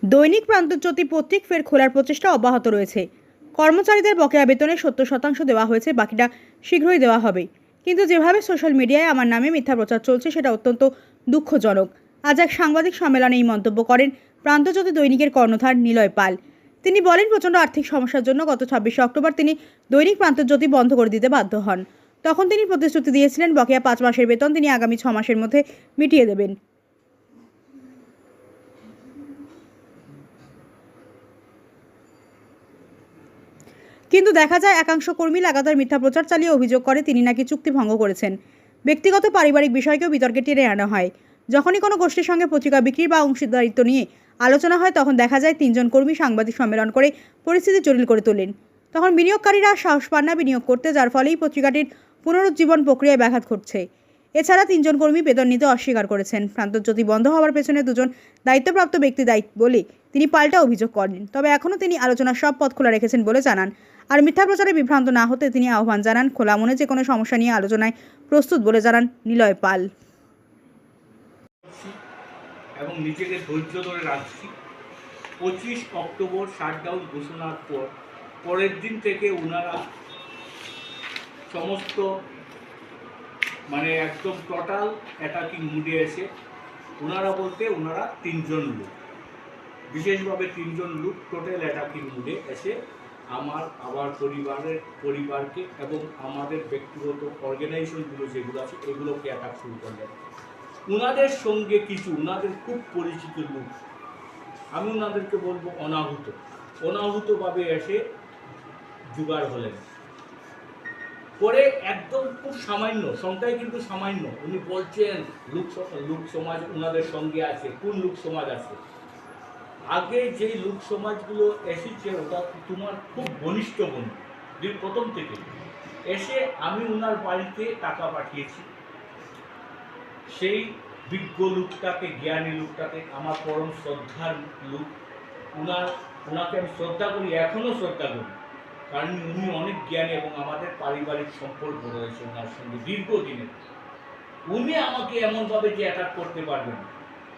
দৈনিক প্রান্তজ্যোতি পত্রিক ফের খোলার প্রচেষ্টা অব্যাহত রয়েছে। কর্মচারীদের বকেয়া বেতনের 70% দেওয়া হয়েছে, বাকিটা শীঘ্রই দেওয়া হবে। কিন্তু যেভাবে সোশ্যাল মিডিয়ায় আমার নামে মিথ্যা প্রচার চলছে সেটা অত্যন্ত দুঃখজনক। আজ এক সাংবাদিক সম্মেলনে এই মন্তব্য করেন প্রান্তজ্যোতি দৈনিকের কর্ণধার নিলয় পাল। তিনি বলেন, প্রচণ্ড আর্থিক সমস্যার জন্য গত 26শে অক্টোবর তিনি দৈনিক প্রান্তজ্যোতি বন্ধ করে দিতে বাধ্য হন। তখন তিনি প্রতিশ্রুতি দিয়েছিলেন বকেয়া 5 মাসের বেতন তিনি আগামী 6 মাসের মধ্যে মিটিয়ে দেবেন। কিন্তু দেখা যায় একাংশ কর্মী লাগাতার মিথ্যা প্রচার চালিয়ে অভিযোগ করে তিনি নাকি চুক্তি ভঙ্গ করেছেন। ব্যক্তিগত পারিবারিক বিষয়কেও বিতর্কে টেনে আনা হয়। যখনই কোনো গোষ্ঠীর সঙ্গে পত্রিকা বিক্রি বা অংশীদারিত্ব নিয়ে আলোচনা হয় তখন দেখা যায় 3 জন কর্মী সাংবাদিক সম্মেলন করে পরিস্থিতি জটিল করে তোলেন। তখন বিনিয়োগকারীরা সাহস পান না বিনিয়োগ করতে, যার ফলেই পত্রিকাটির পুনরুজ্জীবন প্রক্রিয়ায় ব্যাঘাত ঘটছে। এছাড়া 3 জন কর্মী বেতন নিতে অস্বীকার করেছেন। প্রান্তজ্যোতি বন্ধ হওয়ার পেছনে 2 জন দায়িত্বপ্রাপ্ত ব্যক্তি দায়ী বলে তিনি পাল্টা অভিযোগ করেন। তবে এখনও তিনি আলোচনার সব পথ খোলা রেখেছেন বলে জানান। আর মিথ্যা প্রচারে বিভ্রান্ত না হতে তিনি আহ্বান জানান খোলা মনে যে কোনো সমস্যা নিয়ে আলোচনায় প্রস্তুত বলে জানান নিলয় পাল। এবং নিজেকে ধৈর্য ধরে রাখছি। 25 অক্টোবর শাটডাউন ঘোষণার পর পরের দিন থেকে ওনারা সমস্ত একদম টোটাল অ্যাটাকিং মুডে এসে ওনারা 3 জন লোক, বিশেষভাবে 3 জন লোক টোটাল অ্যাটাকিং মুডে এসে আমার পরিবারকে এবং আমাদের ব্যক্তিগত অর্গানাইজেশনগুলো যেগুলো আছে এগুলোকে অ্যাটাক শুরু করলেন। ওনাদের সঙ্গে কিছু ওনাদের খুব পরিচিত লোক, আমি ওনাদেরকে বলবো অনাহুতভাবে এসে জোগাড় হলেন। পরে একদম খুব সামান্য সংখ্যায়, কিন্তু সামান্য, উনি বলছেন লোক সমাজ ওনাদের সঙ্গে আছে। কোন লোক সমাজ আছে? আগে যেই লোক সমাজগুলো এসেছে ওটা তোমার খুব ঘনিষ্ঠ বন্ধু, প্রথম থেকে এসে আমি ওনার বাড়িতে টাকা পাঠিয়েছি। সেই বিজ্ঞ লোকটাকে, জ্ঞানী লোকটাকে, আমার পরম শ্রদ্ধার লোক, ওনাকে আমি শ্রদ্ধা করি, এখনও শ্রদ্ধা করি, কারণ উনি অনেক জ্ঞানী এবং আমাদের পারিবারিক সম্পর্ক রয়েছে ওনার সঙ্গে দীর্ঘদিনের। উনি আমাকে এমনভাবে যে অ্যাটাক করতে পারবেন,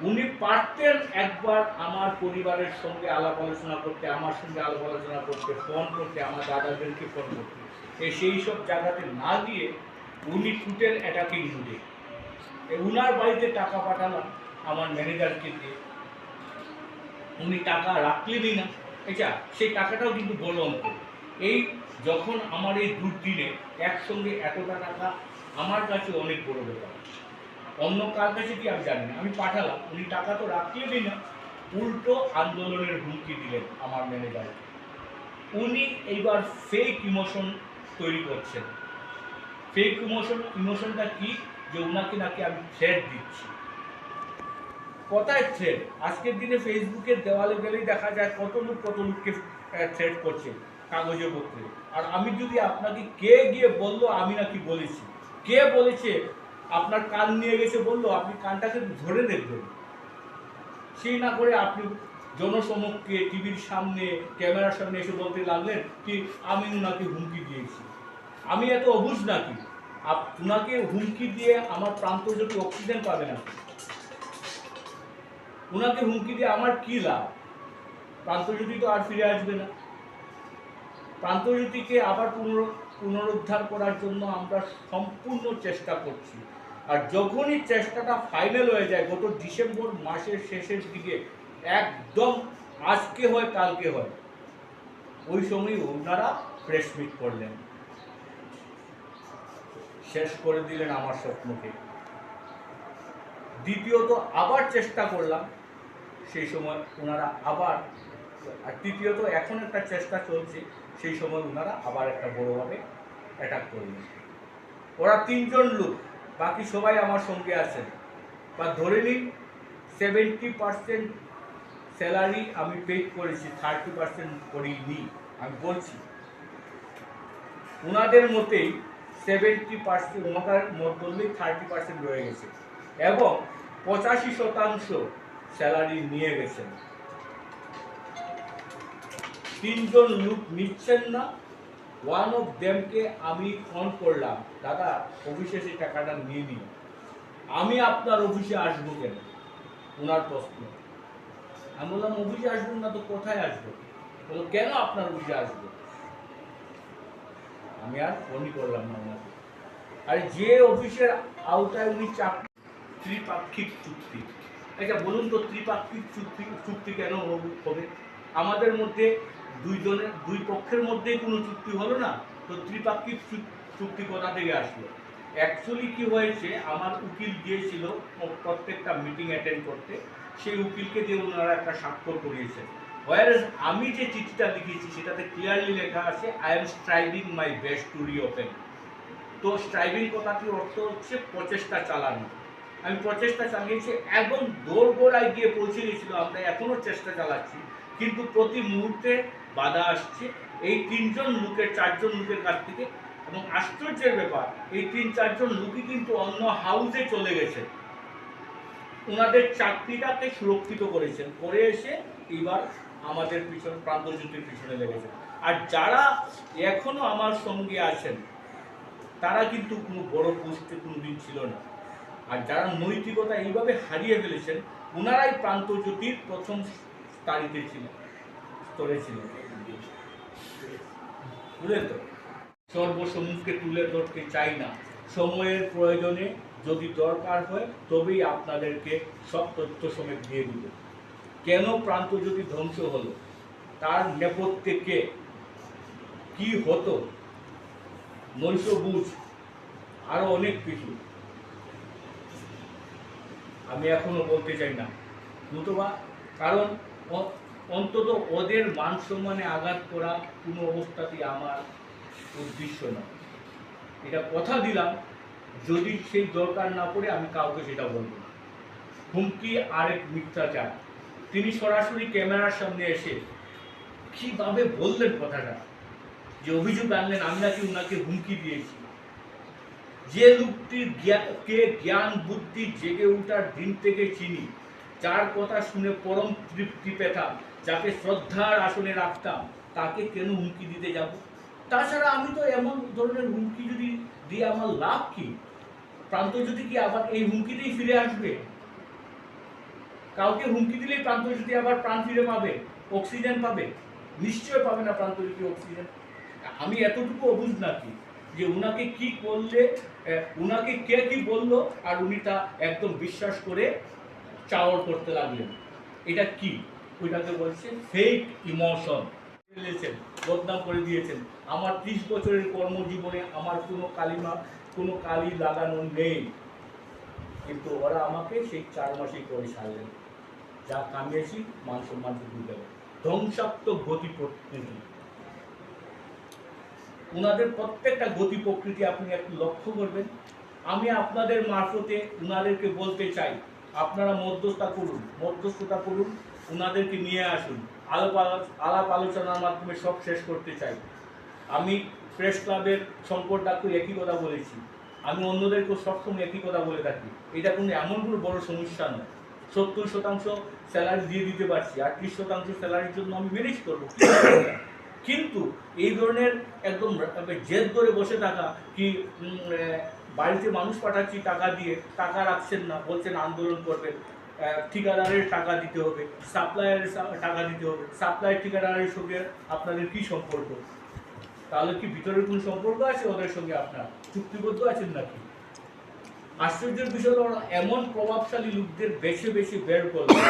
উনি পারতেন একবার আমার পরিবারের সঙ্গে আলাপ আলোচনা করতে, আমার সঙ্গে আলাপ আলোচনা করতে, ফোন করতে, আমার দাদাদেরকে ফোন করতে। সেই সব জায়গাতে না গিয়ে উনি টোটাল অ্যাটাকিং মুডে। উনার বাড়িতে টাকা পাঠালাম আমার ম্যানেজারকে দিয়ে, উনি টাকা রাখলেনই না। আচ্ছা, সেই টাকাটাও কিন্তু বড় অঙ্ক। এই যখন আমার এই দুর্দিনে একসঙ্গে এতটা টাকা আমার কাছে অনেক বড় ব্যাপার, অন্য কার কাছে কি আমি জানি না। আমি পাঠালাম, উনি টাকা তো রাখলেনই না, উল্টো আন্দোলনের হুমকি দিলেন আমার ম্যানেজারকে। উনি এইবার ফেক ইমোশন তৈরি করছেন। ফেক ইমোশনটা কি? যে ওনাকে নাকি আমি থ্রেট দিচ্ছি। কোথায় থ্রেট? আজকের দিনে ফেসবুকের দেওয়ালে গেলেই দেখা যায় কত লোককে থ্রেট করছে কাগজে পত্রে। আর আমি যদি আপনাকে কে গিয়ে বললো আমি নাকি বলেছি, কে বলেছে, আপনার কান নিয়ে গেছে বললো, আপনি কানটাকে ধরে দেখবেন। সেই না করে আপনি জনসমক্ষে টিভির সামনে, ক্যামেরার সামনে এসে বলতে লাগলেন কি আমি ওনাকে হুমকি দিয়েছি। আমি এত অবুঝ নাকি? ওনাকে হুমকি দিয়ে আমার প্রান্তজ্যোতি অক্সিজেন পাবে না? ওনাকে হুমকি দিয়ে আমার কি লাভ? প্রান্তজ্যোতি তো আর ফিরে আসবে না। প্রান্তজ্যোতিকে আবার পুনরুদ্ধার করার জন্য আমরা সম্পূর্ণ চেষ্টা করছি। আর যখনই চেষ্টাটা ফাইনাল হয়ে যায়, গত ডিসেম্বর মাসের শেষের দিকে, একদম আজকে হয় কালকে হয়, ওই সময় ওনারা প্রেস মিট করলেন, শেষ করে দিলেন আমার স্বপ্নকে। দ্বিতীয়ত আবার চেষ্টা করলাম, সেই সময় ওনারা আবার, আর তৃতীয়ত এখন একটা চেষ্টা চলছে, সেই সময় ওনারা আবার একটা বড়োভাবে অ্যাটাক করলেন। ওরা 3 জন লোক, বাকি সবাই আমার সঙ্গে আছেন। বা ধরে নিন 70% স্যালারি আমি পে করেছি, 30% করিনি। আমি বলছি ওনাদের মতেই 70%, ওনাদের মধ্যে 30% রয়ে গেছে এবং 85% স্যালারি নিয়ে গেছেন। 3 জন লোক নিচ্ছেন না। ওয়ান অফ দেমকে আমি ফোন করলাম, দাদা অফিসে সেই টাকাটা নিয়ে নিন, আমি আপনার অফিসে আসবো কেন? ওনার প্রশ্ন। আমি বললাম অফিসে আসবেন না তো কোথায় আসবো? বললো কেন আপনার অফিসে আসবো? আমি আর ফোনই করলাম না ওনাকে। আর যে অফিসের আওতায় উনি চাকরি, ত্রিপাক্ষিক চুক্তি। আচ্ছা বলুন তো ত্রিপাক্ষিক চুক্তি কেন হবে? আমাদের মধ্যে দুই পক্ষের মধ্যেই কোনো চুক্তি হলো না, তো ত্রিপাক্ষিক চুক্তি কোথা থেকে আসলো? অ্যাকচুয়ালি কি হয়েছে, আমার উকিল গিয়েছিল প্রত্যেকটা মিটিং অ্যাটেন্ড করতে, সেই উকিলকে দিয়ে ওনারা একটা স্বাক্ষর করিয়েছেন। ওয়ারেজ আমি যে চিঠিটা লিখেছি সেটাতে ক্লিয়ারলি লেখা আছে I am striving my best to reopen. তো স্ট্রাইভিং কথাটির অর্থ হচ্ছে প্রচেষ্টা চালানো। আমি প্রচেষ্টা চালিয়েছি, একদম দোরগোড়ায় গিয়ে পৌঁছে গেছিল। আমরা এখনও চেষ্টা চালাচ্ছি, কিন্তু প্রতি মুহূর্তে বাধা আসছে এই 4জন লোকের কাছ থেকে। এবং আশ্চর্যের ব্যাপার, এই 3-4 লোকই কিন্তু অন্য হাউসে চলে গেছে, ওনাদের চাকরিটাকে সুরক্ষিত করেছেন, করে এসে এবার আমাদের পিছনে প্রান্তজ্যোতির পিছনে লেগেছে। আর যারা এখনো আমার সঙ্গে আছেন তারা কিন্তু কোনো বড় পোস্টে কোনোদিন ছিল না। আর যারা নৈতিকতা এইভাবে হারিয়ে ফেলেছেন ওনারাই প্রান্তজ্যোতির প্রথম স্তরে ছিল। বুঝলেন তো? সর্বসম্মুখে তুলে ধরতে চাই না, সময়ের প্রয়োজনে যদি দরকার হয় তবেই আপনাদেরকে সব তথ্য সমেত দিয়ে দিব। কেন প্রান্তজ্যোতি ধ্বংস হলো, তার নেপথ্যে কে, কি হতো, নৈশভোজ, আরো অনেক কিছু আমি এখনো বলতে চাই না, নতুবা কারণ অন্তত ওদের মান সম্মানে আঘাত করা কোনো অবস্থাতেই আমার উদ্দেশ্য নয়। এটা কথা দিলাম, যদি সেই দরকার না পড়ে আমি কাউকে সেটা বলবো না। হুমকি আরেক মিথ্যাচার। তিনি সরাসরি ক্যামেরার সামনে এসে কিভাবে বললেন কথাটা, যে অভিযোগ আনলেন আমি নাকি ওনাকে হুমকি দিয়েছি। যে লোকটির জ্ঞান বুদ্ধি জেগে ওঠার দিন থেকে চিনি, যার কথা শুনে পরম তৃপ্তি পেতাম, যাকে শ্রদ্ধার আসনে রাখতাম, তাকে কেন হুমকি দিতে যাব? তাছাড়া আমি তো এমন ধরনের হুমকি যদি দিয়ে আমার লাভ কি? প্রান্তজ্যোতি কি আবার এই হুমকিতেই ফিরে আসবে? কাউকে হুমকি দিলেই প্রান্তজ্যোতি আবার প্রাণ ফিরে পাবে, অক্সিজেন পাবে? নিশ্চয় পাবে না প্রান্তজ্যোতি অক্সিজেন। আমি এতটুকু অবুঝ নাকি যে উনাকে কি করলে, উনাকে কে কি বললো আর উনি তা একদম বিশ্বাস করে চাওয়ার করতে লাগলেন। এটা কি? ওইটাকে বলছে ফেক ইমোশন। বদনাম করে দিয়েছেন। আমার 30 বছরের কর্মজীবনে আমার কোনো কালি লাগানো নেই, কিন্তু ওরা আমাকে সেই 4 মাসেই করে ছাড়লেন। যা কামিয়েছি মান সম্মান দিতে হবে। ধ্বংসাত্মক গতি প্রকৃতি, ওনাদের প্রত্যেকটা গতি প্রকৃতি আপনি একটু লক্ষ্য করবেন। আমি আপনাদের মারফতে ওনাদেরকে বলতে চাই, আপনারা মধ্যস্থতা করুন, ওনাদেরকে নিয়ে আসুন, আলাপ আলোচনার মাধ্যমে সব শেষ করতে চাই। আমি প্রেস ক্লাবের শঙ্কর ডাক্তার একই কথা বলেছি, আমি অন্যদেরকেও সবসময় একই কথা বলে থাকি। এটা কোনো এমন কোনো বড় সমস্যা নয়। 70% স্যালারি দিয়ে দিতে পারছি, 38% স্যালারির জন্য আমি ম্যানেজ করবো। কিন্তু এই ধরনের একদম জেদ ধরে বসে থাকা, কি বাড়িতে মানুষ পাঠাচ্ছি টাকা দিয়ে, টাকা রাখছেন না, বলছেন আন্দোলন করবেন, ঠিকাদারের টাকা দিতে হবে, সাপ্লায়ারের টাকা দিতে হবে, সাপ্লায়ার ঠিকাদারের সঙ্গে আপনাদের কি সম্পর্ক? তাহলে কি ভিতরের কোনো সম্পর্ক আছে ওদের সঙ্গে? আপনার চুক্তিবদ্ধ আছেন নাকি? আশ্চর্যের বিষয় হলো এমন প্রভাবশালী লোকদের বেছে বেছে বের করবে।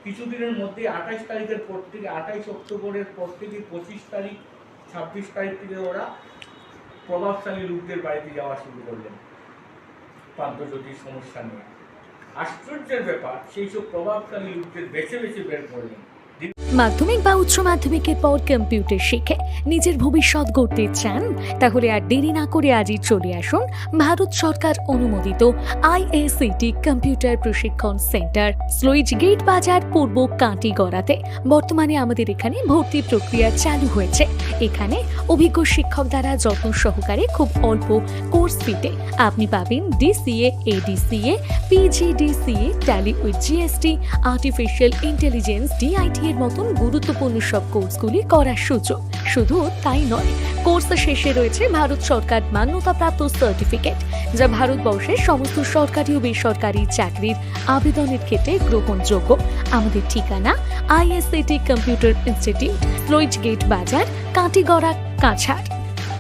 কিছুদিনের মধ্যে 28 তারিখের পর থেকে, 28 অক্টোবরের পর থেকে 25 তারিখ 26 তারিখ থেকে ওরা প্রভাবশালী লোকদের বাড়িতে যাওয়া শুরু করলেন প্রান্তজ্যোতির সমস্যা নিয়ে। আশ্চর্যের ব্যাপার, সেই সব প্রভাবশালী লোকদের বেছে বেছে বের করলেন। মাধ্যমিক বা উচ্চ মাধ্যমিকের পর কম্পিউটার শিখে নিজের ভবিষ্যৎ গড়তে চান? তাহলে আর দেরি না করে আজই চলে আসুন ভারত সরকার অনুমোদিত IACT কম্পিউটার প্রশিক্ষণ সেন্টার, স্লুইজ গেট বাজার, পূর্ব কাঁটিগড়াতে। বর্তমানে আমাদের এখানে ভর্তি প্রক্রিয়া চালু হয়েছে। এখানে অভিজ্ঞ শিক্ষক দ্বারা যত্ন সহকারে খুব অল্প কোর্স ফিতে আপনি পাবেন DCA, ADCA, PGDCA, tally with GST, artificial intelligence, DIT এর মতন গুরুত্বপূর্ণ সব কোর্সগুলি করার সুযোগ। শুধু তাই নয়, কোর্স শেষে রয়েছে ভারত সরকার মান্যতাপ্রাপ্ত সার্টিফিকেট, যা ভারতবর্ষের সমস্ত সরকারি ও বেসরকারি চাকরির আবেদনের ক্ষেত্রে গ্রহণযোগ্য। আমাদের ঠিকানা ISCT computer institute, sluice gate বাজার, কাটিগড়া, কাছাড়।